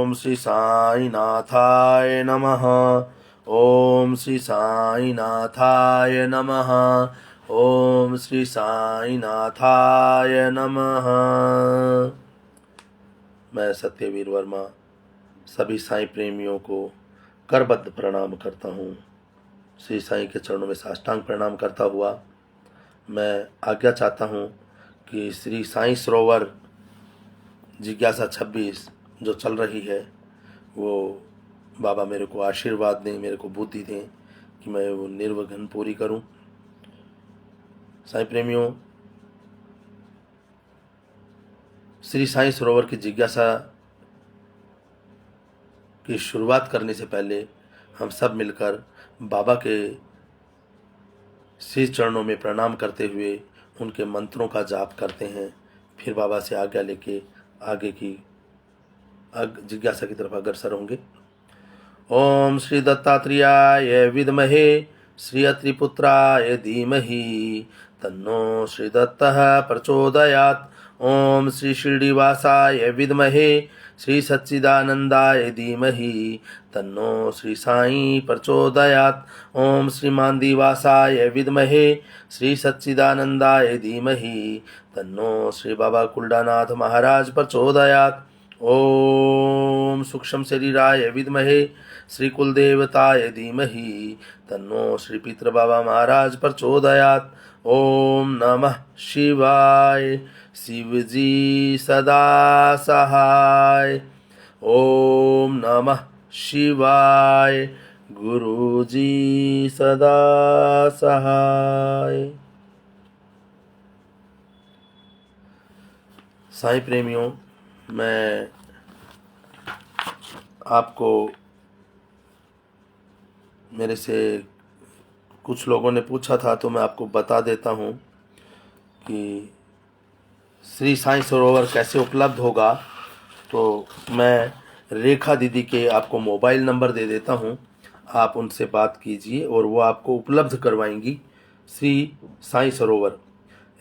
ओम श्री साई नाथाय नमः। ओम श्री साई नाथाय नमः। ओम श्री साई नाथाय नमः। मैं सत्यवीर वर्मा सभी साईं प्रेमियों को करबद्ध प्रणाम करता हूँ। श्री साईं के चरणों में साष्टांग प्रणाम करता हुआ मैं आज्ञा चाहता हूँ कि श्री साईं सरोवर जिज्ञासा 26 जो चल रही है वो बाबा मेरे को आशीर्वाद दें, मेरे को बुद्धि दें कि मैं वो निर्विघ्न पूरी करूं। साईं प्रेमियों, श्री साईं सरोवर की जिज्ञासा की शुरुआत करने से पहले हम सब मिलकर बाबा के श्री चरणों में प्रणाम करते हुए उनके मंत्रों का जाप करते हैं। फिर बाबा से आज्ञा लेके आगे की जिज्ञासा की तरफ अग्रसर होंगे। ओम श्री दत्तात्रेयाय विद्महे श्री अत्रिपुत्राय धीमहि तन्नो श्री दत्तः प्रचोदयात्। ओम श्री शिरडीवासाय विद्महे श्री सच्चिदानंदाय धीमहि तन्नो श्री साई प्रचोदयात्। ओम श्री मांदीवासाय विद्महे श्री सच्चिदानंदाय धीमहि तन्नो श्री बाबा कुलडानाथ महाराज प्रचोदयात्। ओम सूक्ष्म शरीराय विद्महे श्री कुलदेवताय धीमहि तन्नो श्री पितृ बाबा महाराज प्रचोदयात्। ओम नमः शिवाय शिवजी सदा सहाय। ओम नमः शिवाय गुरुजी सदा सहाय। साईं प्रेमियों, मैं आपको मेरे से कुछ लोगों ने पूछा था तो मैं आपको बता देता हूँ कि श्री साईं सरोवर कैसे उपलब्ध होगा। तो मैं रेखा दीदी के आपको मोबाइल नंबर दे देता हूँ, आप उनसे बात कीजिए और वो आपको उपलब्ध करवाएंगी श्री साईं सरोवर।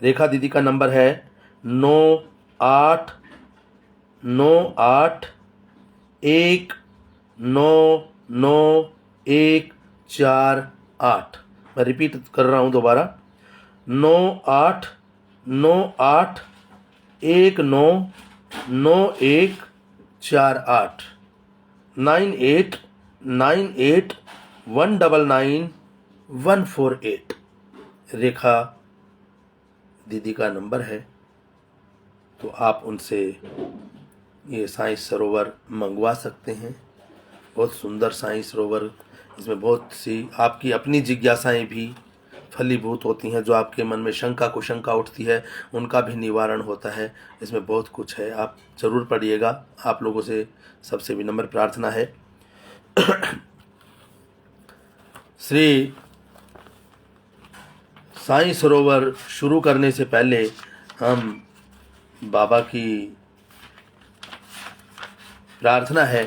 रेखा दीदी का नंबर है 9898199148। मैं रिपीट कर रहा हूँ दोबारा, 9898199148 9898199148 रेखा दीदी का नंबर है। तो आप उनसे ये साईं सरोवर मंगवा सकते हैं। बहुत सुंदर साईं सरोवर, इसमें बहुत सी आपकी अपनी जिज्ञासाएं भी फलीभूत होती हैं। जो आपके मन में शंका कुशंका उठती है उनका भी निवारण होता है। इसमें बहुत कुछ है, आप जरूर पढ़िएगा। आप लोगों से सबसे विनम्र प्रार्थना है। श्री साईं सरोवर शुरू करने से पहले हम बाबा की प्रार्थना है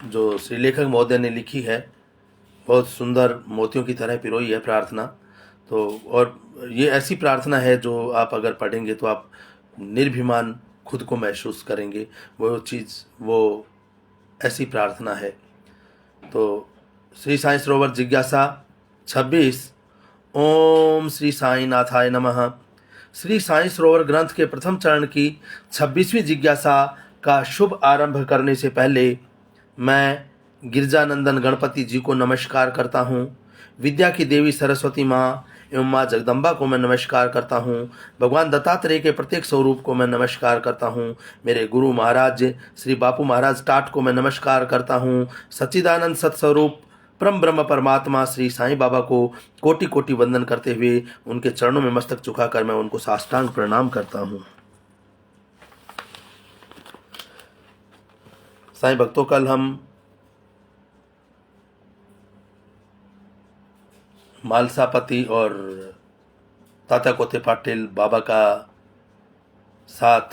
जो श्री लेखक महोदय ने लिखी है, बहुत सुंदर मोतियों की तरह पिरोई है प्रार्थना। तो और ये ऐसी प्रार्थना है जो आप अगर पढ़ेंगे तो आप निर्भिमान खुद को महसूस करेंगे। वो चीज़, वो ऐसी प्रार्थना है। तो श्री साईं सरोवर जिज्ञासा 26। ओम श्री साई नाथाय नमः। श्री साईं सरोवर ग्रंथ के प्रथम चरण की 26वीं जिज्ञासा का शुभ आरंभ करने से पहले मैं गिरजानंदन गणपति जी को नमस्कार करता हूँ। विद्या की देवी सरस्वती माँ एवं माँ जगदम्बा को मैं नमस्कार करता हूँ। भगवान दत्तात्रेय के प्रत्येक स्वरूप को मैं नमस्कार करता हूँ। मेरे गुरु महाराज श्री बापू महाराज टाट को मैं नमस्कार करता हूँ। सच्चिदानंद सत्स्वरूप परम ब्रह्म परमात्मा श्री साईं बाबा को कोटि कोटि वंदन करते हुए उनके चरणों में मस्तक झुकाकर मैं उनको साष्टांग प्रणाम करता हूँ। साईं भक्तों, कल हम मालसापति और तात्या कोते पाटिल बाबा का साथ,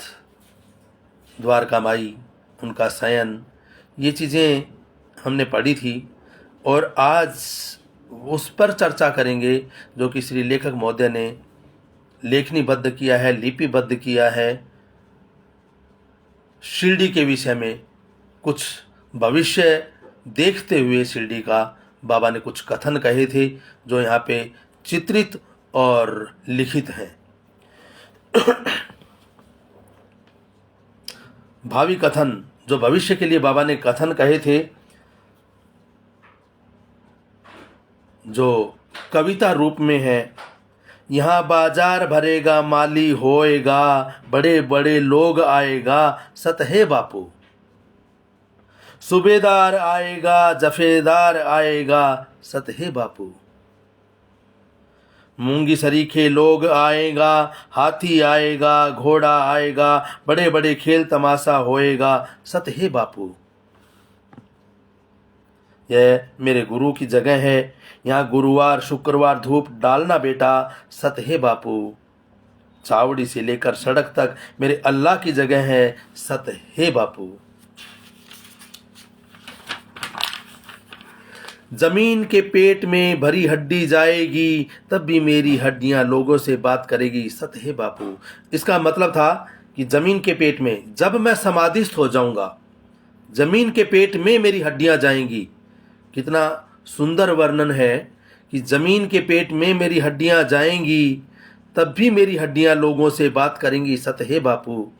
द्वारका माई, उनका शयन, ये चीज़ें हमने पढ़ी थी और आज उस पर चर्चा करेंगे जो कि श्री लेखक महोदय ने लेखनीबद्ध किया है, लिपिबद्ध किया है शिरडी के विषय में। कुछ भविष्य देखते हुए शिरडी का बाबा ने कुछ कथन कहे थे जो यहाँ पे चित्रित और लिखित हैं। भावी कथन, जो भविष्य के लिए बाबा ने कथन कहे थे, जो कविता रूप में है। यहाँ बाजार भरेगा, माली होएगा, बड़े बड़े लोग आएगा, सत है बापू। सूबेदार आएगा, जफेदार आएगा, सत है बापू। मूंगी सरीखे लोग आएगा, हाथी आएगा, घोड़ा आएगा, बड़े बड़े खेल तमाशा होएगा, सत है बापू। यह मेरे गुरु की जगह है, यहाँ गुरुवार शुक्रवार धूप डालना बेटा, सत है बापू। चावड़ी से लेकर सड़क तक मेरे अल्लाह की जगह है, सत है बापू। जमीन के पेट में भरी हड्डी जाएगी, तब भी मेरी हड्डियां लोगों से बात करेगी, सत है बापू। इसका मतलब था कि जमीन के पेट में जब मैं समाधिस्थ हो जाऊंगा, जमीन के पेट में मेरी हड्डियां जाएंगी। कितना सुंदर वर्णन है कि जमीन के पेट में मेरी हड्डियां जाएंगी, तब भी मेरी हड्डियां लोगों से बात करेंगी, सत है बापू।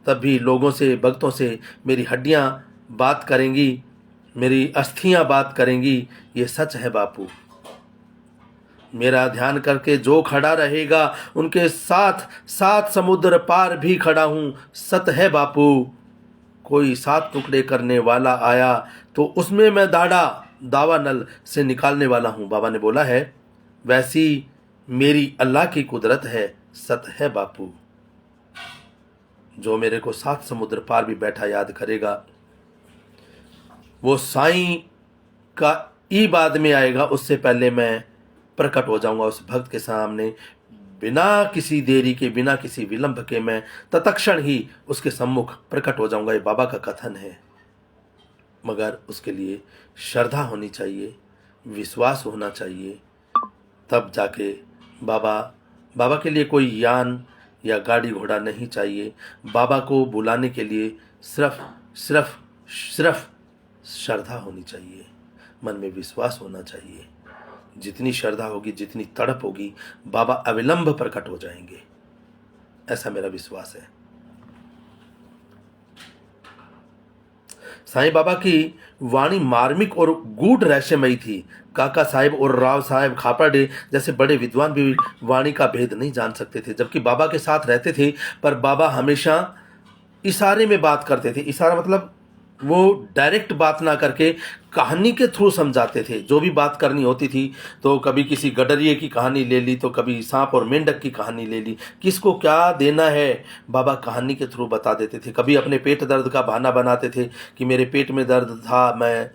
तब भी लोगों से, भक्तों से मेरी हड्डियां बात करेंगी, मेरी अस्थियां बात करेंगी, ये सच है बापू। मेरा ध्यान करके जो खड़ा रहेगा, उनके साथ 7 समुद्र पार भी खड़ा हूं, सत है बापू। कोई 7 टुकड़े करने वाला आया तो उसमें मैं दावा नल से निकालने वाला हूं, बाबा ने बोला है। वैसी मेरी अल्लाह की कुदरत है, सत है बापू। जो मेरे को 7 समुद्र पार भी बैठा याद करेगा, वो साईं का ई बाद में आएगा, उससे पहले मैं प्रकट हो जाऊंगा उस भक्त के सामने, बिना किसी देरी के, बिना किसी विलंब के मैं तत्क्षण ही उसके सम्मुख प्रकट हो जाऊंगा। ये बाबा का कथन है। मगर उसके लिए श्रद्धा होनी चाहिए, विश्वास होना चाहिए, तब जाके बाबा के लिए कोई यान या गाड़ी घोड़ा नहीं चाहिए। बाबा को बुलाने के लिए सिर्फ श्रद्धा होनी चाहिए, मन में विश्वास होना चाहिए। जितनी श्रद्धा होगी, जितनी तड़प होगी, बाबा अविलंब प्रकट हो जाएंगे, ऐसा मेरा विश्वास है। साईं बाबा की वाणी मार्मिक और गूढ़ रहस्यमयी थी। काका साहेब और राव साहेब खापड़े जैसे बड़े विद्वान भी वाणी का भेद नहीं जान सकते थे, जबकि बाबा के साथ रहते थे। पर बाबा हमेशा इशारे में बात करते थे। इशारा मतलब वो डायरेक्ट बात ना करके कहानी के थ्रू समझाते थे। जो भी बात करनी होती थी, तो कभी किसी गडरिए की कहानी ले ली, तो कभी सांप और मेंढक की कहानी ले ली। किसको क्या देना है, बाबा कहानी के थ्रू बता देते थे। कभी अपने पेट दर्द का बहाना बनाते थे कि मेरे पेट में दर्द था, मैं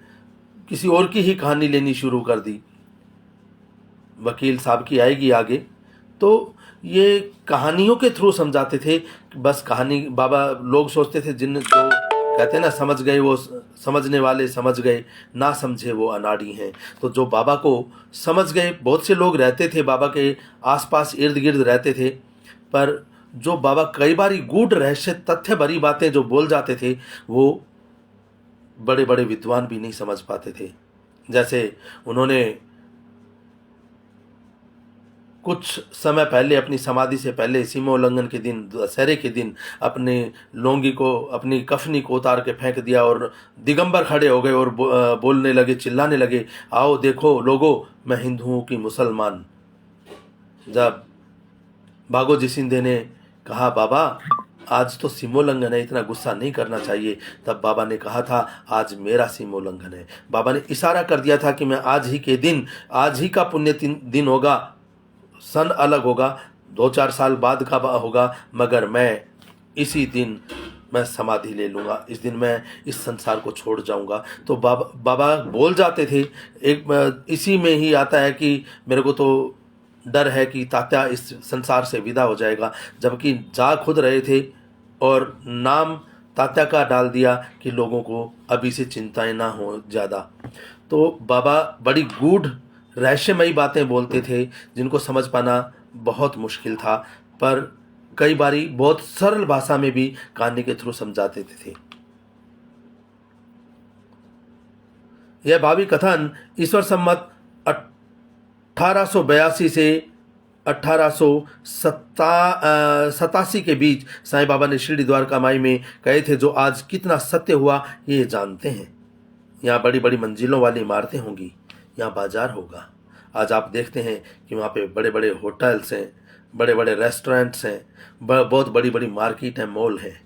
किसी और की ही कहानी लेनी शुरू कर दी। वकील साहब की आएगी आगे, तो ये कहानियों के थ्रू समझाते थे। बस कहानी, बाबा लोग सोचते थे जो कहते हैं ना, समझ गए वो समझने वाले समझ गए, ना समझे वो अनाड़ी हैं। तो जो बाबा को समझ गए, बहुत से लोग रहते थे बाबा के आसपास, इर्द गिर्द रहते थे, पर जो बाबा कई बार गूढ़ रहस्य तथ्य भरी बातें जो बोल जाते थे, वो बड़े बड़े विद्वान भी नहीं समझ पाते थे। जैसे उन्होंने कुछ समय पहले, अपनी समाधि से पहले, सीमोल्लंघन के दिन, दशहरे के दिन, अपने लोंगी को, अपनी कफनी को उतार के फेंक दिया और दिगंबर खड़े हो गए और बोलने लगे, चिल्लाने लगे, आओ देखो लोगों, मैं हिंदू हूँ कि मुसलमान। जब भागोजी सिंधे ने कहा, बाबा आज तो सीमोल्लंघन है, इतना गुस्सा नहीं करना चाहिए, तब बाबा ने कहा था, आज मेरा सीमोल्लंघन है। बाबा ने इशारा कर दिया था कि मैं आज ही के दिन, आज ही का पुण्य दिन होगा, सन अलग होगा, 2-4 साल बाद का होगा, मगर मैं इसी दिन मैं समाधि ले लूँगा, इस दिन मैं इस संसार को छोड़ जाऊँगा। तो बाबा बोल जाते थे। एक इसी में ही आता है कि मेरे को तो डर है कि तात्या इस संसार से विदा हो जाएगा, जबकि जा खुद रहे थे और नाम तात्या का डाल दिया कि लोगों को अभी से चिंताएं ना हो ज़्यादा। तो बाबा बड़ी गूढ़ रहस्यमयी बातें बोलते थे, जिनको समझ पाना बहुत मुश्किल था, पर कई बारी बहुत सरल भाषा में भी कहानी के थ्रू समझाते थे। यह भावी कथन ईश्वर सम्मत 1882 से 1887 के बीच साईं बाबा ने शिरडी द्वारका माई में कहे थे, जो आज कितना सत्य हुआ ये जानते हैं। यहाँ बड़ी बड़ी मंजिलों वाली इमारतें होंगी, यहाँ बाजार होगा। आज आप देखते हैं कि वहाँ पे बड़े बड़े होटल्स हैं, बड़े बड़े रेस्टोरेंट्स हैं, बहुत बड़ी बड़ी मार्केट है, मॉल है।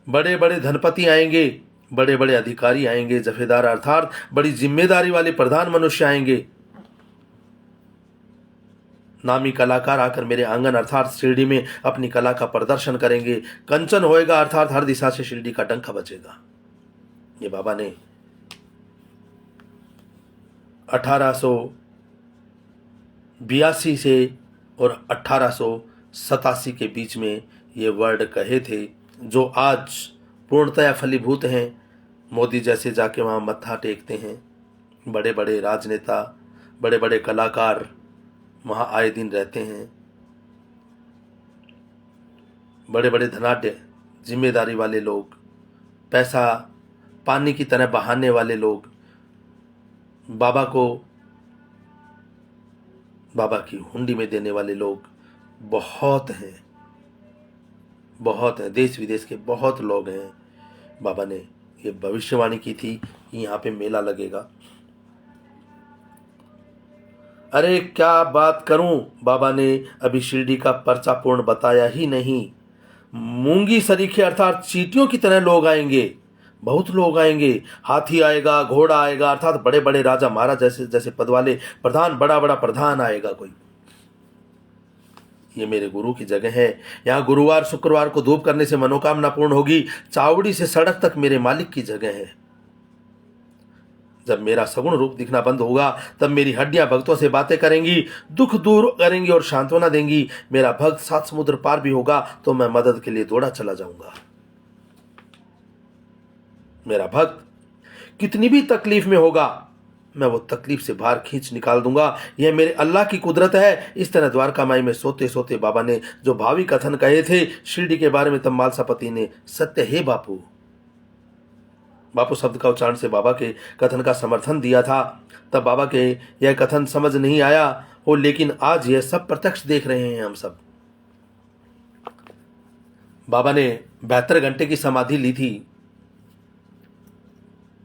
बड़े बड़े धनपति आएंगे, बड़े बड़े अधिकारी आएंगे, जफेदार अर्थात बड़ी जिम्मेदारी वाले प्रधान मनुष्य आएंगे। नामी कलाकार आकर मेरे आंगन अर्थात शिरडी में अपनी कला का प्रदर्शन करेंगे। कंचन होएगा अर्थात हर दिशा से शिरडी का डंका बजेगा। ये बाबा ने 1882 से और 1887 के बीच में ये वर्ड कहे थे, जो आज पूर्णतया फलीभूत हैं। मोदी जैसे जाके वहाँ मत्था टेकते हैं। बड़े बड़े राजनेता, बड़े बड़े कलाकार वहाँ आए दिन रहते हैं। बड़े बड़े धनाढ्य, जिम्मेदारी वाले लोग, पैसा पानी की तरह बहाने वाले लोग बाबा को, बाबा की हुंडी में देने वाले लोग बहुत हैं, बहुत हैं। देश विदेश के बहुत लोग हैं। बाबा ने ये भविष्यवाणी की थी कि यहाँ पे मेला लगेगा। अरे क्या बात करूं, बाबा ने अभी शिरडी का पर्चा पूर्ण बताया ही नहीं। मूंगी सरीखे अर्थात चींटियों की तरह लोग आएंगे, बहुत लोग आएंगे। हाथी आएगा, घोड़ा आएगा, अर्थात बड़े बड़े राजा महाराज जैसे जैसे पद वाले प्रधान, बड़ा बड़ा प्रधान आएगा कोई। ये मेरे गुरु की जगह है। यहाँ गुरुवार शुक्रवार को धूप करने से मनोकामना पूर्ण होगी। चावड़ी से सड़क तक मेरे मालिक की जगह है। जब मेरा सगुण रूप दिखना बंद होगा, तब मेरी हड्डियां भक्तों से बातें करेंगी, दुख दूर करेंगी और सांत्वना देंगी। मेरा भक्त 7 समुद्र पार भी होगा तो मैं मदद के लिए दौड़ा चला जाऊंगा। मेरा भक्त कितनी भी तकलीफ में होगा, मैं वो तकलीफ से बाहर खींच निकाल दूंगा। यह मेरे अल्लाह की कुदरत है। इस तरह द्वारका माई में सोते सोते बाबा ने जो भावी कथन कहे थे शिरडी के बारे में, तब मालसापति ने सत्य है बापू, बापू शब्द का उच्चारण से बाबा के कथन का समर्थन दिया था। तब बाबा के यह कथन समझ नहीं आया हो, लेकिन आज यह सब प्रत्यक्ष देख रहे हैं हम सब। बाबा ने 72 घंटे की समाधि ली थी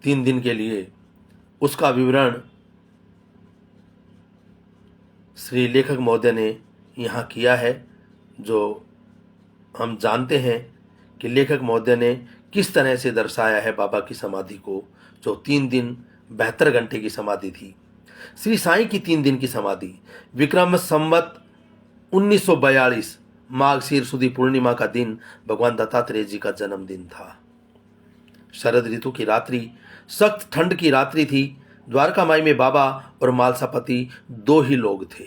3 दिन के लिए। उसका विवरण श्री लेखक महोदय ने यहाँ किया है, जो हम जानते हैं कि लेखक महोदय ने किस तरह से दर्शाया है बाबा की समाधि को, जो 3 दिन 72 घंटे की समाधि थी। श्री साईं की 3 दिन की समाधि विक्रम संवत 1942 माघ सुदी पूर्णिमा का दिन भगवान दत्तात्रेय जी का जन्मदिन था। शरद ऋतु की रात्रि, सख्त ठंड की रात्रि थी। द्वारका माई में बाबा और मालसापति 2 ही लोग थे।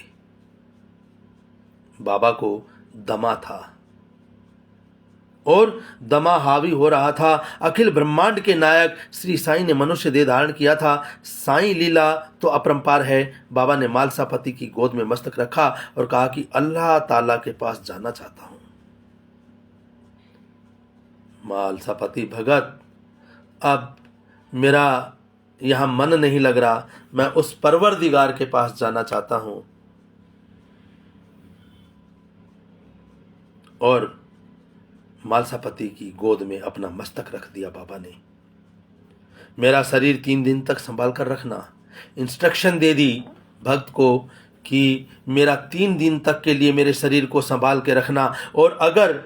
बाबा को दमा था और दमा हावी हो रहा था। अखिल ब्रह्मांड के नायक श्री साईं ने मनुष्य देह धारण किया था। साईं लीला तो अपरंपार है। बाबा ने मालसापति की गोद में मस्तक रखा और कहा कि अल्लाह ताला के पास जाना चाहता हूं। मालसापति भगत, अब मेरा यहां मन नहीं लग रहा, मैं उस परवरदिगार के पास जाना चाहता हूं। और मालसापति की गोद में अपना मस्तक रख दिया बाबा ने। मेरा शरीर 3 दिन तक संभाल कर रखना, इंस्ट्रक्शन दे दी भक्त को कि मेरा 3 दिन तक के लिए मेरे शरीर को संभाल के रखना, और अगर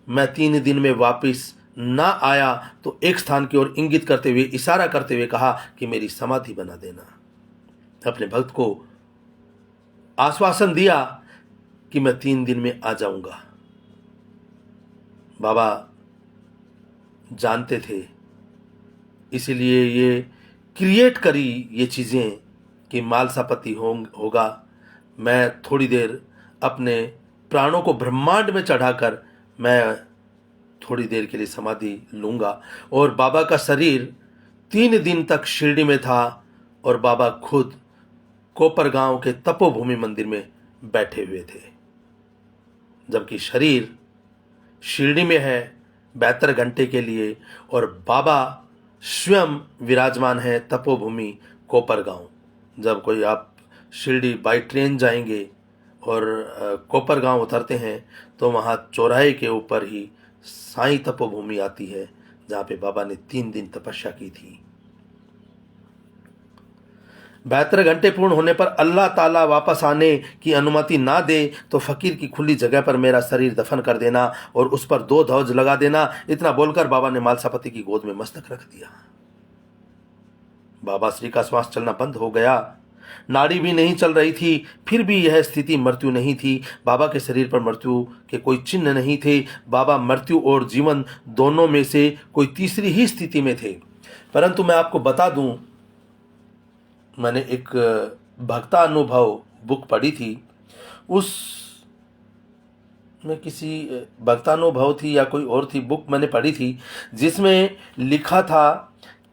मैं 3 दिन में वापस ना आया तो एक स्थान की ओर इंगित करते हुए, इशारा करते हुए कहा कि मेरी समाधि बना देना। अपने भक्त को आश्वासन दिया कि मैं 3 दिन में आ जाऊंगा। बाबा जानते थे, इसीलिए ये क्रिएट करी ये चीज़ें कि मालसापति होगा। मैं थोड़ी देर अपने प्राणों को ब्रह्मांड में चढ़ाकर मैं थोड़ी देर के लिए समाधि लूंगा। और बाबा का शरीर 3 दिन तक शिरडी में था और बाबा खुद कोपरगांव के तपोभूमि मंदिर में बैठे हुए थे, जबकि शरीर शिरडी में है, 72 घंटे के लिए, और बाबा स्वयं विराजमान है तपोभूमि कोपरगांव। जब कोई आप शिरडी बाई ट्रेन जाएंगे और कोपरगांव उतरते हैं तो वहाँ चौराहे के ऊपर ही साईं तपोभूमि आती है, जहाँ पे बाबा ने 3 दिन तपस्या की थी। 72 घंटे पूर्ण होने पर अल्लाह ताला वापस आने की अनुमति ना दे तो फकीर की खुली जगह पर मेरा शरीर दफन कर देना और उस पर 2 ध्वज लगा देना। इतना बोलकर बाबा ने मालसापति की गोद में मस्तक रख दिया। बाबा श्री का श्वास चलना बंद हो गया, नाड़ी भी नहीं चल रही थी। फिर भी यह स्थिति मृत्यु नहीं थी। बाबा के शरीर पर मृत्यु के कोई चिन्ह नहीं थे। बाबा मृत्यु और जीवन दोनों में से कोई तीसरी ही स्थिति में थे। परंतु मैं आपको बता दूं, मैंने एक भक्तानुभव बुक पढ़ी थी, उस में किसी भक्तानुभव थी या कोई और थी, बुक मैंने पढ़ी थी जिसमें लिखा था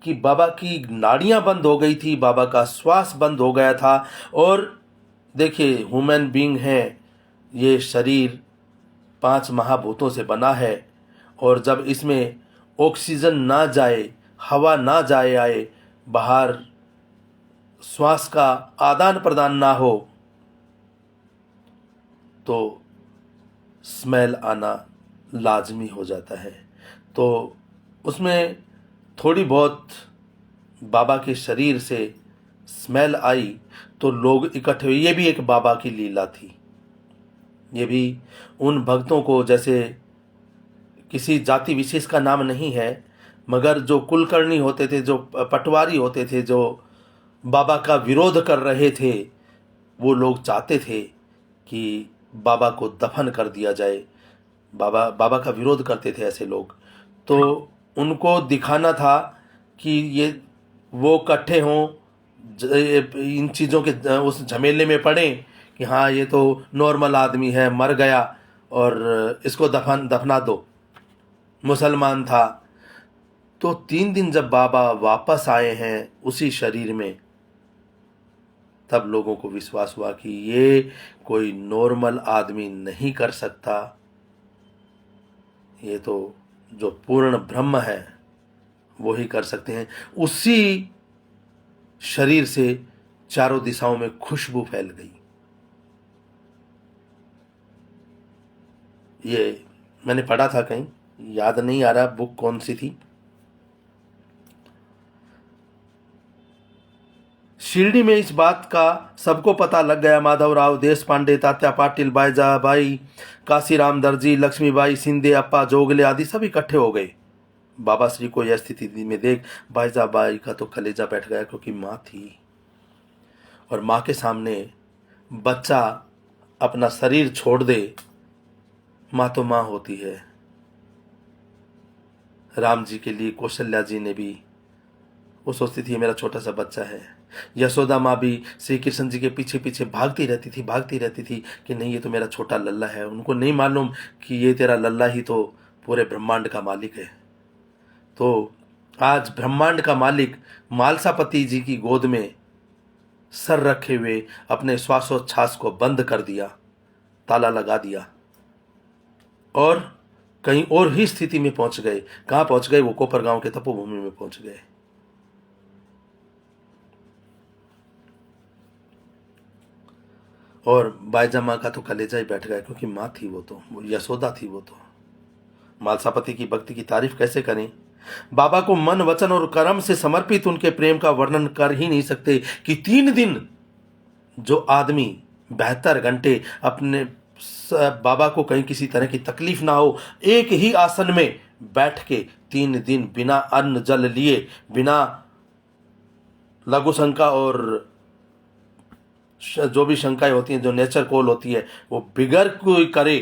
कि बाबा की नाड़ियां बंद हो गई थी, बाबा का श्वास बंद हो गया था। और देखिए, ह्यूमन बीइंग है, ये शरीर 5 महाभूतों से बना है, और जब इसमें ऑक्सीजन ना जाए, हवा ना जाए आए, बाहर श्वास का आदान प्रदान ना हो, तो स्मेल आना लाजमी हो जाता है। तो उसमें थोड़ी बहुत बाबा के शरीर से स्मेल आई तो लोग इकट्ठे हुए। ये भी एक बाबा की लीला थी। ये भी उन भक्तों को, जैसे किसी जाति विशेष का नाम नहीं है, मगर जो कुलकर्णी होते थे, जो पटवारी होते थे, जो बाबा का विरोध कर रहे थे, वो लोग चाहते थे कि बाबा को दफन कर दिया जाए। बाबा का विरोध करते थे ऐसे लोग। तो उनको दिखाना था कि ये वो इकट्ठे हों, इन चीज़ों के उस झमेले में पड़े कि हाँ, ये तो नॉर्मल आदमी है, मर गया और इसको दफना दो, मुसलमान था। तो 3 दिन जब बाबा वापस आए हैं उसी शरीर में, तब लोगों को विश्वास हुआ कि ये कोई नॉर्मल आदमी नहीं कर सकता, ये तो जो पूर्ण ब्रह्म है वो ही कर सकते हैं। उसी शरीर से चारों दिशाओं में खुशबू फैल गई। ये मैंने पढ़ा था कहीं, याद नहीं आ रहा बुक कौन सी थी। शिरडी में इस बात का सबको पता लग गया। माधवराव देश पांडे, तात्या पाटिल, बाईजाबाई, काशीराम दर्जी, लक्ष्मीबाई शिंदे, अप्पा जोगले आदि सब इकट्ठे हो गए। बाबा श्री को यह स्थिति में देख बाईजाबाई का तो कलेजा बैठ गया, क्योंकि माँ थी और माँ के सामने बच्चा अपना शरीर छोड़ दे, माँ तो माँ होती है। राम जी के लिए कौशल्या जी ने भी वो सोचती थी मेरा छोटा सा बच्चा है। यशोदा माँ भी श्री कृष्ण जी के पीछे पीछे भागती रहती थी कि नहीं, ये तो मेरा छोटा लल्ला है। उनको नहीं मालूम कि ये तेरा लल्ला ही तो पूरे ब्रह्मांड का मालिक है। तो आज ब्रह्मांड का मालिक मालसापति जी की गोद में सर रखे हुए अपने श्वासोच्छ्वास को बंद कर दिया, ताला लगा दिया और कहीं और ही स्थिति में पहुंच गए। कहाँ पहुंच गए? वो कोपरगांव के तपोभूमि में पहुंच गए। और बाईजा माँ का तो कलेजा ही बैठ गया, क्योंकि माँ थी वो यशोदा थी। वो तो मालसापति की भक्ति की तारीफ कैसे करें। बाबा को मन, वचन और कर्म से समर्पित उनके प्रेम का वर्णन कर ही नहीं सकते कि 3 दिन जो आदमी 72 घंटे अपने बाबा को कहीं किसी तरह की तकलीफ ना हो, एक ही आसन में बैठ के 3 दिन बिना अन्न जल लिए, बिना लघु शंका और जो भी शंकाएं होती हैं, जो नेचर कॉल होती है, वो बिगर कोई करे,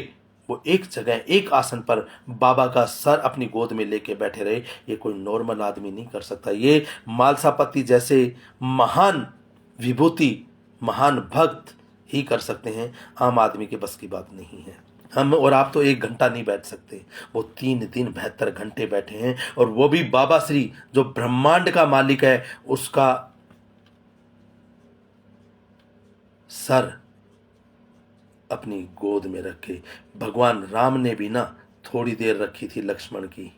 वो एक जगह एक आसन पर बाबा का सर अपनी गोद में लेके बैठे रहे। ये कोई नॉर्मल आदमी नहीं कर सकता। ये मालसापति जैसे महान विभूति, महान भक्त ही कर सकते हैं। आम आदमी के बस की बात नहीं है। हम और आप तो 1 घंटा नहीं बैठ सकते, वो 3 दिन 72 घंटे बैठे हैं। और वो भी बाबा श्री जो ब्रह्मांड का मालिक है, उसका सर अपनी गोद में रखे। भगवान राम ने भी ना थोड़ी देर रखी थी लक्ष्मण की।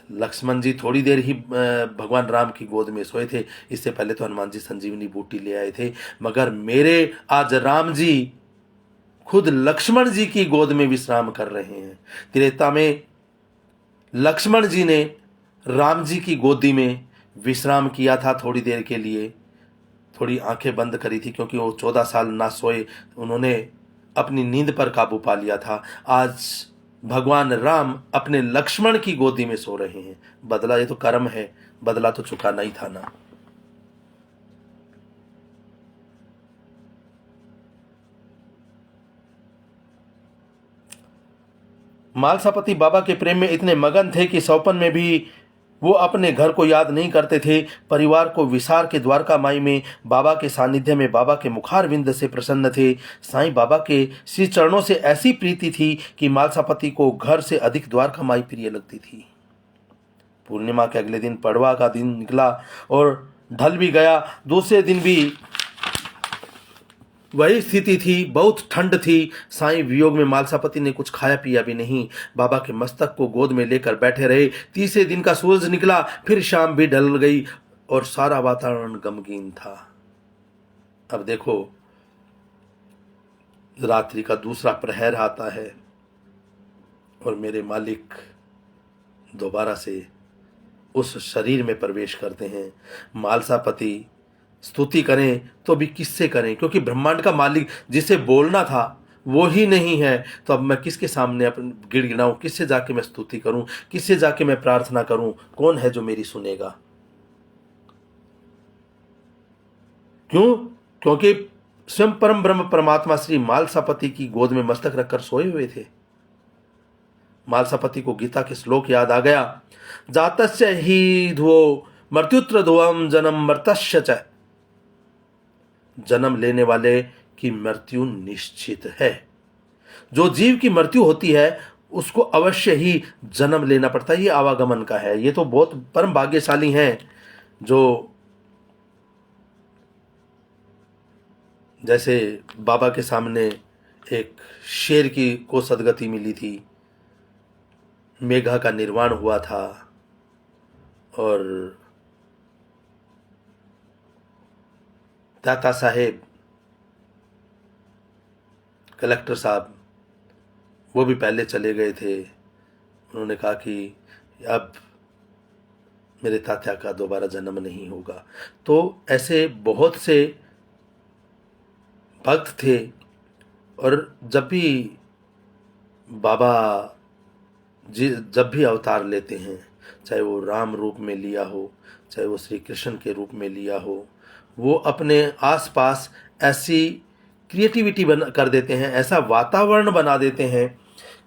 लक्ष्मण जी थोड़ी देर ही भगवान राम की गोद में सोए थे। इससे पहले तो हनुमान जी संजीवनी बूटी ले आए थे। मगर मेरे आज राम जी खुद लक्ष्मण जी की गोद में विश्राम कर रहे हैं। त्रेता में लक्ष्मण जी ने राम जी की गोदी में विश्राम किया था थोड़ी देर के लिए, थोड़ी आंखें बंद करी थी, क्योंकि वो 14 साल ना सोए, उन्होंने अपनी नींद पर काबू पा लिया था। आज भगवान राम अपने लक्ष्मण की गोदी में सो रहे हैं। बदला, ये तो कर्म है, बदला तो चुकाना ही था ना। मालसापति बाबा के प्रेम में इतने मगन थे कि सौपन में भी वो अपने घर को याद नहीं करते थे। परिवार को विसार के द्वारका माई में बाबा के सानिध्य में बाबा के मुखारविंद से प्रसन्न थे। साईं बाबा के श्री चरणों से ऐसी प्रीति थी कि मालसापति को घर से अधिक द्वारका माई प्रिय लगती थी। पूर्णिमा के अगले दिन पड़वा का दिन निकला और ढल भी गया। दूसरे दिन भी वही स्थिति थी, बहुत ठंड थी। साईं वियोग में मालसापति ने कुछ खाया पिया भी नहीं। बाबा के मस्तक को गोद में लेकर बैठे रहे। तीसरे दिन का सूरज निकला, फिर शाम भी ढल गई और सारा वातावरण गमगीन था। अब देखो, रात्रि का दूसरा प्रहर आता है और मेरे मालिक दोबारा से उस शरीर में प्रवेश करते हैं। मालसापति स्तुति करें तो भी किससे करें, क्योंकि ब्रह्मांड का मालिक जिसे बोलना था वो ही नहीं है। तो अब मैं किसके सामने अपने गिड़गिड़ाऊं, किससे जाके मैं स्तुति करूं, किससे जाके मैं प्रार्थना करूं? कौन है जो मेरी सुनेगा? क्यों? क्योंकि स्वयं परम ब्रह्म परमात्मा श्री मालसापति की गोद में मस्तक रखकर सोए हुए थे। मालसापति को गीता के श्लोक याद आ गया, जातस्य ही ध्रुवो मर्त्युत्र ध्रुवम जन्म मर्तस्य च। जन्म लेने वाले की मृत्यु निश्चित है। जो जीव की मृत्यु होती है उसको अवश्य ही जन्म लेना पड़ता है। ये आवागमन का है। ये तो बहुत परम भाग्यशाली हैं जो, जैसे बाबा के सामने एक शेर को सदगति मिली थी, मेघा का निर्वाण हुआ था और दाता साहेब, कलेक्टर साहब, वो भी पहले चले गए थे। उन्होंने कहा कि अब मेरे तात्या का दोबारा जन्म नहीं होगा। तो ऐसे बहुत से भक्त थे। और जब भी बाबा जी जब भी अवतार लेते हैं, चाहे वो राम रूप में लिया हो, चाहे वो श्री कृष्ण के रूप में लिया हो, वो अपने आसपास ऐसी क्रिएटिविटी कर देते हैं, ऐसा वातावरण बना देते हैं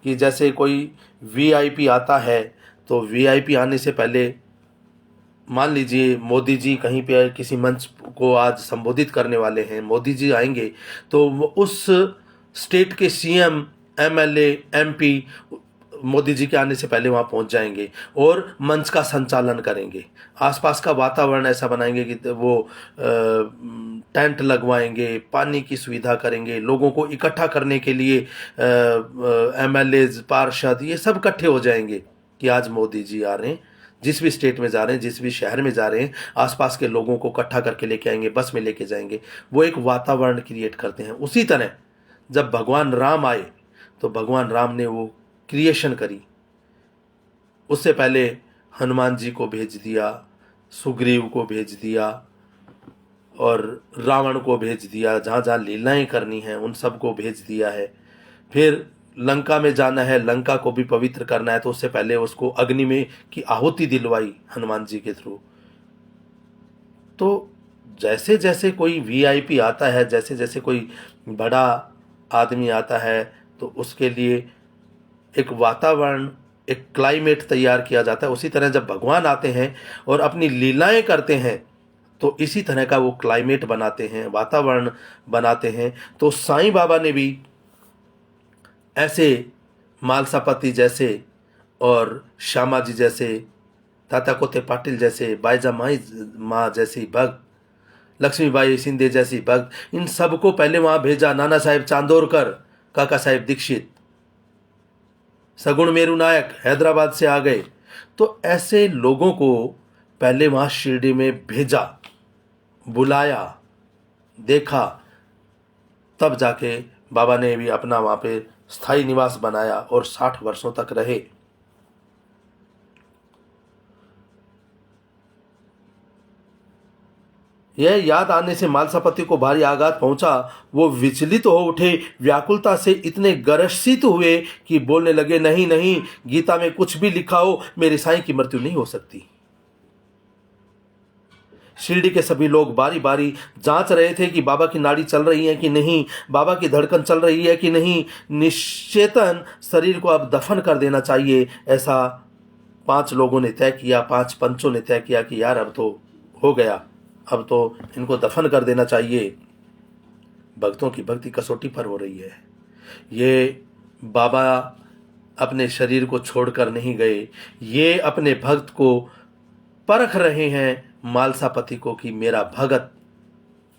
कि जैसे कोई वीआईपी आता है तो वीआईपी आने से पहले, मान लीजिए मोदी जी कहीं पे किसी मंच को आज संबोधित करने वाले हैं, मोदी जी आएंगे तो उस स्टेट के CM, MLA, MP Modi ji के आने से पहले वहाँ पहुँच जाएंगे और मंच का संचालन करेंगे। आसपास का वातावरण ऐसा बनाएंगे कि वो टेंट लगवाएंगे, पानी की सुविधा करेंगे, लोगों को इकट्ठा करने के लिए एमएलए, पार्षद, ये सब इकट्ठे हो जाएंगे कि आज मोदी जी आ रहे हैं। जिस भी स्टेट में जा रहे हैं, जिस भी शहर में जा रहे हैं, आसपास के लोगों को इकट्ठा करके लेके आएंगे, बस में लेके जाएंगे। वो एक वातावरण क्रिएट करते हैं। उसी तरह जब भगवान राम आए तो भगवान राम ने वो क्रिएशन करी। उससे पहले हनुमान जी को भेज दिया, सुग्रीव को भेज दिया और रावण को भेज दिया। जहाँ जहाँ लीलाएं करनी हैं उन सबको भेज दिया है। फिर लंका में जाना है, लंका को भी पवित्र करना है, तो उससे पहले उसको अग्नि में की आहुति दिलवाई हनुमान जी के थ्रू। तो जैसे जैसे कोई वीआईपी आता है, जैसे जैसे कोई बड़ा आदमी आता है, तो उसके लिए एक वातावरण, एक क्लाइमेट तैयार किया जाता है। उसी तरह जब भगवान आते हैं और अपनी लीलाएं करते हैं तो इसी तरह का वो क्लाइमेट बनाते हैं, वातावरण बनाते हैं। तो साईं बाबा ने भी ऐसे मालसापति जैसे और श्यामा जी जैसे, तात्या कोते पाटिल जैसे, बाईजा माई माँ जैसी भक्त, लक्ष्मीबाई सिंधे जैसी भक्त, इन सबको पहले वहाँ भेजा। नाना साहेब चांदोरकर, काका साहेब दीक्षित, सगुण मेरू नायक हैदराबाद से आ गए। तो ऐसे लोगों को पहले वहाँ शिरडी में भेजा, बुलाया, देखा, तब जाके बाबा ने भी अपना वहाँ पे स्थायी निवास बनाया और 60 वर्षों तक रहे। यह याद आने से मालसापति को भारी आघात पहुंचा। वो विचलित हो उठे, व्याकुलता से इतने ग्रसित हुए कि बोलने लगे, नहीं नहीं, गीता में कुछ भी लिखा हो, मेरे साईं की मृत्यु नहीं हो सकती। शिरडी के सभी लोग बारी बारी जांच रहे थे कि बाबा की नाड़ी चल रही है कि नहीं, बाबा की धड़कन चल रही है कि नहीं। निश्चेतन शरीर को अब दफन कर देना चाहिए, ऐसा 5 लोगों ने तय किया। 5 पंचों ने तय किया कि यार अब तो हो गया, अब तो इनको दफन कर देना चाहिए। भक्तों की भक्ति कसौटी पर हो रही है। ये बाबा अपने शरीर को छोड़कर नहीं गए, ये अपने भक्त को परख रहे हैं, मालसापति को, कि मेरा भगत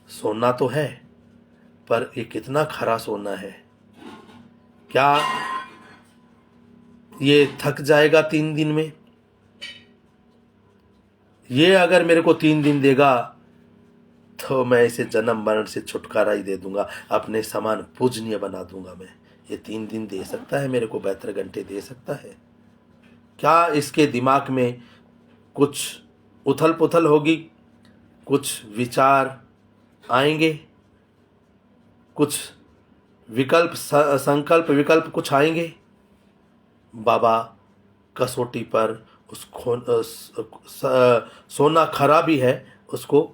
सोना तो है, पर ये कितना खरा सोना है। क्या ये थक जाएगा 3 दिन में? ये अगर मेरे को 3 दिन देगा तो मैं इसे जन्म मरण से छुटकारा ही दे दूंगा, अपने समान पूजनीय बना दूंगा। मैं ये 3 दिन दे सकता है मेरे को, 72 घंटे दे सकता है? क्या इसके दिमाग में कुछ उथल पुथल होगी, कुछ विचार आएंगे, कुछ विकल्प, संकल्प विकल्प कुछ आएंगे? बाबा कसौटी पर उस सोना खरा भी है, उसको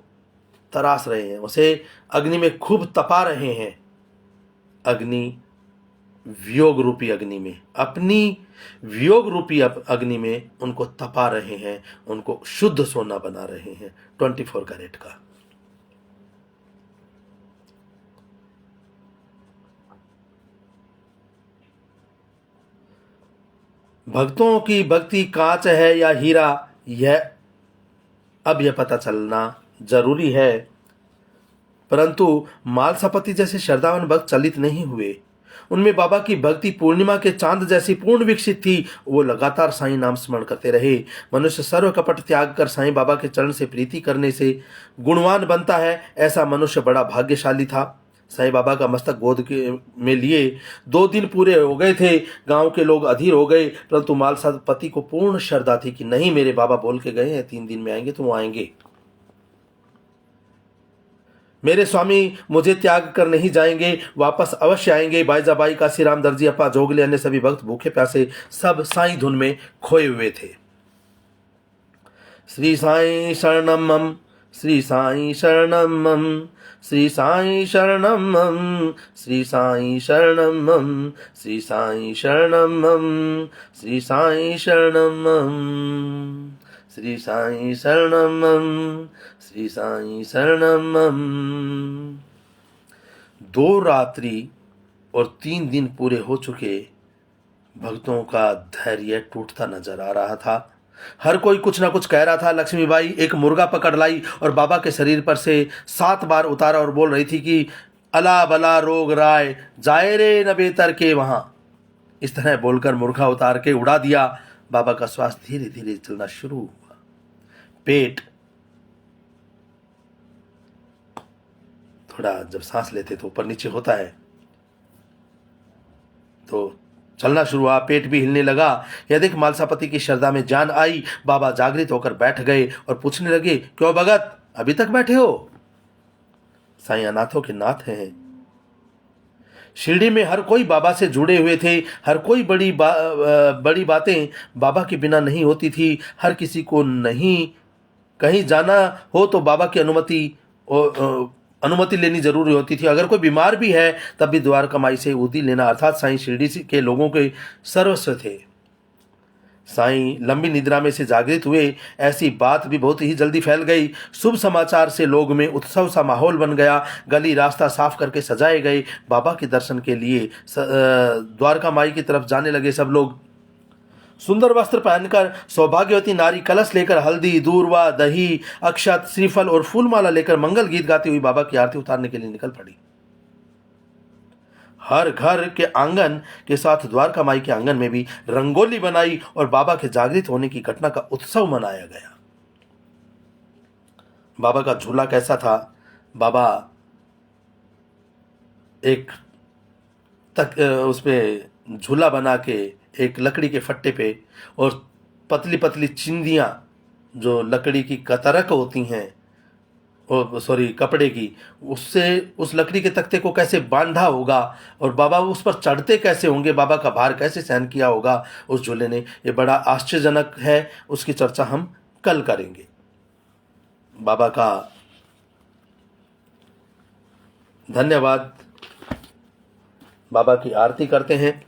तराश रहे हैं, उसे अग्नि में खूब तपा रहे हैं। अग्नि, वियोग रूपी अग्नि में, अपनी वियोग रूपी अग्नि में उनको तपा रहे हैं, उनको शुद्ध सोना बना रहे हैं, 24 कैरेट का। भक्तों की भक्ति कांच है या हीरा, अब यह पता चलना जरूरी है। परंतु मालसापति जैसे श्रद्धावान भक्त चलित नहीं हुए। उनमें बाबा की भक्ति पूर्णिमा के चांद जैसी पूर्ण विकसित थी। वो लगातार साईं नाम स्मरण करते रहे। मनुष्य सर्व कपट त्याग कर साईं बाबा के चरण से प्रीति करने से गुणवान बनता है। ऐसा मनुष्य बड़ा भाग्यशाली था। साईं बाबा का मस्तक गोद में लिए 2 दिन पूरे हो गए थे। गांव के लोग अधीर हो गए, परंतु मालसापति को पूर्ण श्रद्धा थी कि नहीं, मेरे बाबा बोल के गए हैं 3 दिन में आएंगे तो वो आएंगे। मेरे स्वामी मुझे त्याग कर नहीं जाएंगे, वापस अवश्य आएंगे। बाईजाबाई, काशीराम दर्जी, अप्पा जोगले, अन्य सभी भक्त भूखे प्यासे सब साईं धुन में खोए हुए थे। श्री साईं शरणम मम, श्री साईं शरणम मम, श्री साईं शरणम मम, श्री साईं शरणम मम, श्री साईं शरणम मम, श्री साईं शरणम मम, श्री साईं शरणम मम, श्री साईं शरणम मम। 2 रात्रि और 3 दिन पूरे हो चुके। भक्तों का धैर्य टूटता नजर आ रहा था। हर कोई कुछ ना कुछ कह रहा था। लक्ष्मीबाई एक मुर्गा पकड़ लाई और बाबा के शरीर पर से 7 बार उतारा और बोल रही थी कि अला बला रोग राय, जाए रे न बेतर के वहां। इस तरह बोलकर मुर्गा उतार के उड़ा दिया। बाबा का श्वास धीरे धीरे चलना शुरू हुआ। पेट थोड़ा, जब सांस लेते तो ऊपर नीचे होता है, तो चलना शुरू हुआ। पेट भी हिलने लगा। यह देख मालसापति की श्रद्धा में जान आई। बाबा जागृत होकर बैठ गए और पूछने लगे, क्यों भगत, अभी तक बैठे हो? साईं अनाथों के नाथ हैं। शिरडी में हर कोई बाबा से जुड़े हुए थे। हर कोई बड़ी बातें बाबा के बिना नहीं होती थी। हर किसी को नहीं कहीं जाना हो तो बाबा की अनुमति लेनी जरूरी होती थी। अगर कोई बीमार भी है तब भी द्वारका माई से उदी लेना, अर्थात साईं शिरडी के लोगों के सर्वस्व थे। साईं लंबी निद्रा में से जागृत हुए। ऐसी बात भी बहुत ही जल्दी फैल गई। शुभ समाचार से लोग में उत्सव सा माहौल बन गया। गली रास्ता साफ करके सजाए गए। बाबा के दर्शन के लिए द्वारका माई की तरफ जाने लगे सब लोग। सुंदर वस्त्र पहनकर सौभाग्यवती नारी कलश लेकर हल्दी, दूर्वा, दही, अक्षत, श्रीफल और फूलमाला लेकर मंगल गीत गाती हुई बाबा की आरती उतारने के लिए निकल पड़ी। हर घर के आंगन के साथ द्वारका माई के आंगन में भी रंगोली बनाई और बाबा के जागृत होने की घटना का उत्सव मनाया गया। बाबा का झूला कैसा था? बाबा एक तक उस पे झूला बना के एक लकड़ी के फट्टे पे, और पतली पतली चिंदियाँ जो लकड़ी की कतरक होती हैं, सॉरी कपड़े की, उससे उस लकड़ी के तख्ते को कैसे बांधा होगा और बाबा उस पर चढ़ते कैसे होंगे, बाबा का भार कैसे सहन किया होगा उस झूले ने, ये बड़ा आश्चर्यजनक है। उसकी चर्चा हम कल करेंगे। बाबा का धन्यवाद। बाबा की आरती करते हैं।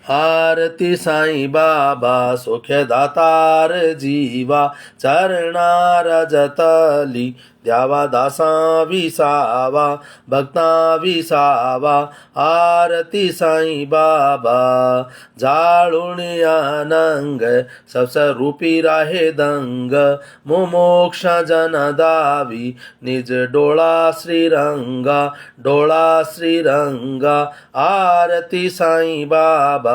आरती साईं बाबा सुख्य दातार जीवा, चरणा रजतली द्यावा दासा विसावा, भक्ता विसावा। आरती साईं बाबा जाळुणियानंग, सबस रूपी राहे दंग, मुमोक्ष जन दावी निज डोळा श्रीरंगा, डोळा श्रीरंगा। आरती साईं बाबा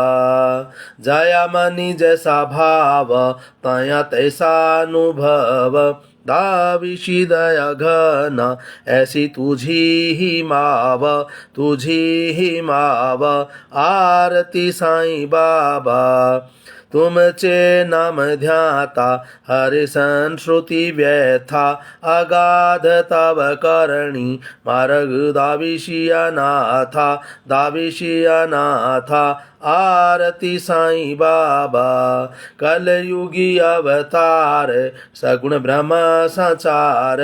जया मनी जैसा भाव, तया तैसा अनुभव, दाविशी दया घना ऐसी तुझी ही माव, तुझी ही माव। आरती साईं बाबा तुमचे नाम ध्याता, हरि संश्रुति व्यथा, अगाध तव करणी मार्ग दाविशी अनाथा, दाविशी अनाथा। आरती साईं बाबा कलयुगी अवतार, सगुण ब्रह्म संचार,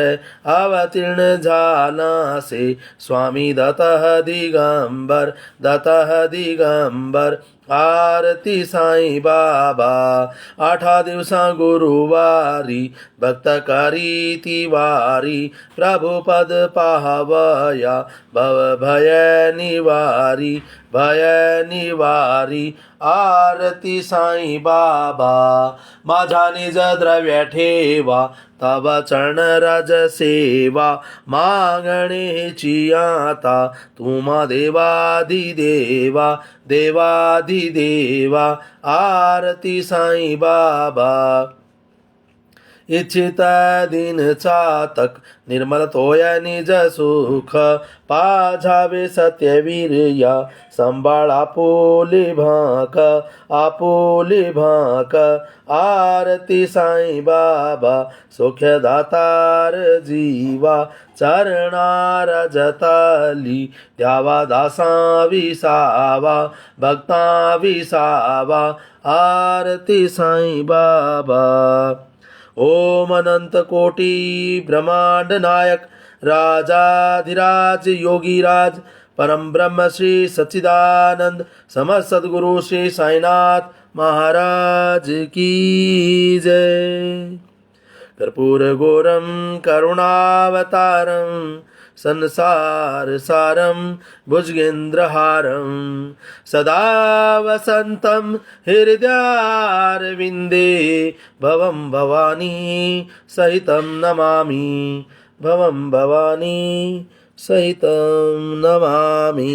अवतीर्ण झाला से स्वामी दत्तः दिगंबर, दत्तः दिगंबर। आरती साईं बाबा 8 दिवसा गुरुवारी, भक्त करी तिवारी, प्रभु पद पाहवया, भव भय निवारी, भय निवारी। आरती साईं बाबा माझा निज द्रव्य ठेवा, तव चरण रज सेवा, मागणेची आता तुमा देवाधिदेवा, देवाधिदेवा। आरती साईं बाबा इच्छित दिन चातक, निर्मल तोय निज सुख, पाझावे सत्यवीर्या, संभाळ आपुली भाक, आपुली भाक। आरती साईं बाबा सुख्य दातार जीवा, चरणा रजतली द्यावा दासा विसावा, भक्ता विसावा। आरती साईं बाबा। ओम अनंत कोटि ब्रह्मांड नायक, राजाधिराज योगीराज, परम ब्रह्म श्री सच्चिदानंद समस्त सद्गुरु श्री साईनाथ महाराज की जय। कर्पूर गौरम करुणावतारम, संसार सारम भुजगेन्द्रहारम, सदा वसंतम हृदयारविंदे, भवं भवानी सहितं नमामि, भवं भवानी सहितं नमामि।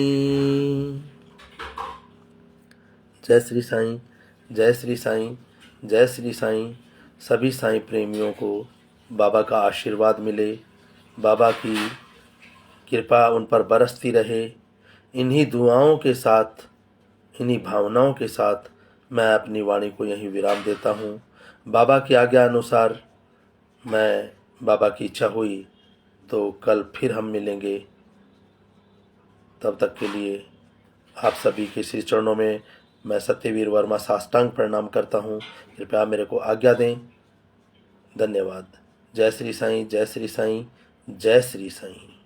जय श्री साईं, जय श्री साईं, जय श्री साईं। सभी साईं प्रेमियों को बाबा का आशीर्वाद मिले, बाबा की कृपा उन पर बरसती रहे। इन्हीं दुआओं के साथ, इन्हीं भावनाओं के साथ मैं अपनी वाणी को यहीं विराम देता हूँ। बाबा की आज्ञा अनुसार, मैं बाबा की इच्छा हुई तो कल फिर हम मिलेंगे। तब तक के लिए आप सभी के श्री चरणों में मैं सत्यवीर वर्मा साष्टांग प्रणाम करता हूँ। कृपया मेरे को आज्ञा दें। धन्यवाद। जय श्री साईं, जय श्री साईं, जय श्री साईं।